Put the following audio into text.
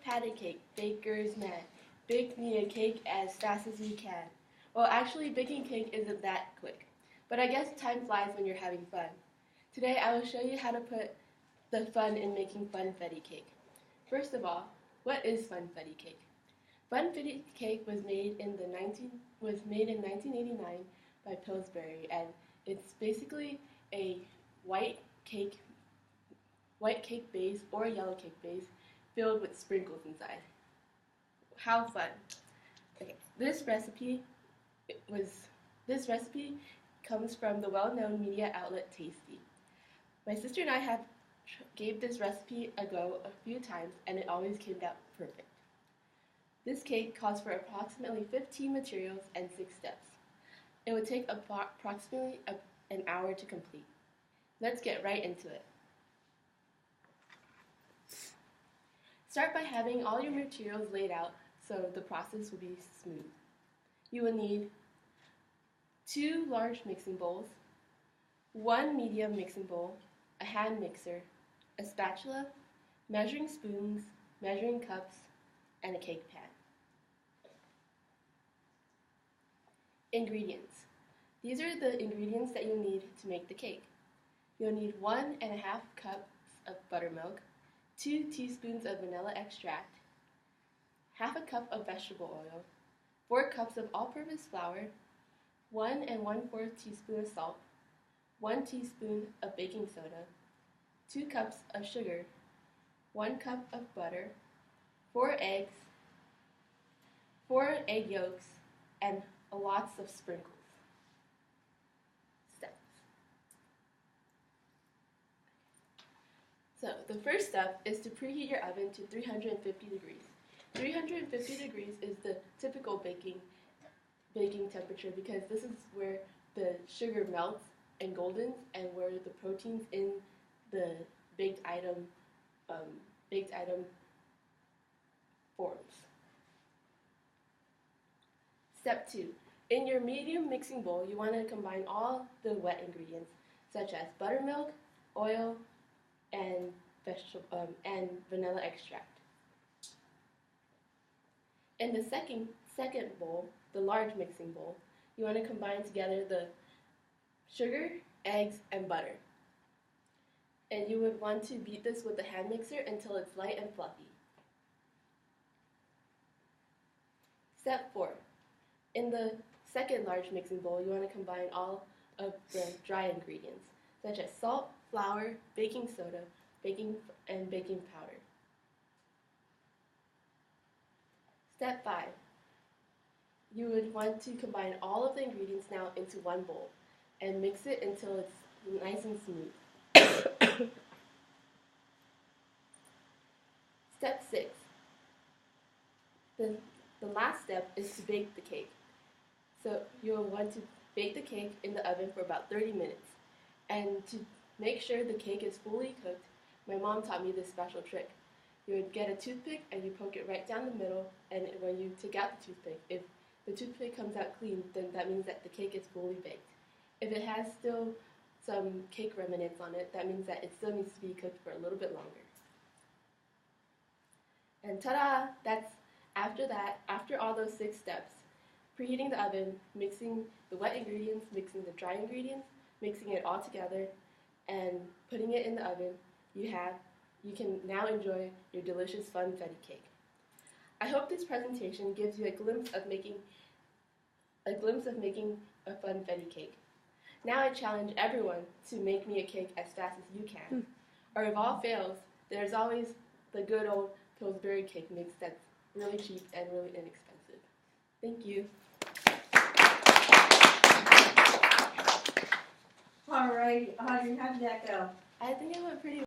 patty cake, baker's man. Bake me a cake as fast as you can. Well, actually, baking cake isn't that quick. But I guess time flies when you're having fun. Today, I will show you how to put the fun in making funfetti cake. First of all, what is funfetti cake? Funfetti cake was made in 1989 by Pillsbury, and it's basically a white cake base or a yellow cake base filled with sprinkles inside. How fun! Okay, this recipe comes from the well-known media outlet Tasty. My sister and I gave this recipe a go a few times, and it always came out perfect. This cake calls for approximately 15 materials and 6 steps. It would take approximately an hour to complete. Let's get right into it. Start by having all your materials laid out so the process will be smooth. You will need 2 large mixing bowls, 1 medium mixing bowl, a hand mixer, a spatula, measuring spoons, measuring cups, and a cake pan. Ingredients. These are the ingredients that you'll need to make the cake. You'll need 1.5 cups of buttermilk, 2 teaspoons of vanilla extract, half a cup of vegetable oil, 4 cups of all-purpose flour, 1 1/4 teaspoon of salt, 1 teaspoon of baking soda, 2 cups of sugar, 1 cup of butter, 4 eggs, 4 egg yolks, and lots of sprinkles. Steps. So the first step is to preheat your oven to 350 degrees. 350 degrees is the typical baking temperature because this is where the sugar melts and goldens and where the proteins in the baked item forms. Step 2. In your medium mixing bowl, you want to combine all the wet ingredients such as buttermilk, oil, and vanilla extract. In the second bowl, the large mixing bowl, you want to combine together the sugar, eggs, and butter. And you would want to beat this with a hand mixer until it's light and fluffy. Step 4. In the second large mixing bowl, you want to combine all of the dry ingredients, such as salt, flour, baking soda, baking powder. Step 5. You would want to combine all of the ingredients now into one bowl and mix it until it's nice and smooth. Step 6. The last step is to bake the cake. So you'll want to bake the cake in the oven for about 30 minutes. And to make sure the cake is fully cooked, my mom taught me this special trick. You would get a toothpick and you poke it right down the middle, and when you take out the toothpick, if the toothpick comes out clean, then that means that the cake is fully baked. If it has still some cake remnants on it, that means that it still needs to be cooked for a little bit longer. And ta-da! After all those 6 steps, preheating the oven, mixing the wet ingredients, mixing the dry ingredients, mixing it all together, and putting it in the oven, you can now enjoy your delicious funfetti cake. I hope this presentation gives you a glimpse of making a funfetti cake. Now I challenge everyone to make me a cake as fast as you can. Or if all fails, there's always the good old Pillsbury cake mix that's really cheap and really inexpensive. Thank you. All right, Audrey, how did that go? I think it went pretty well.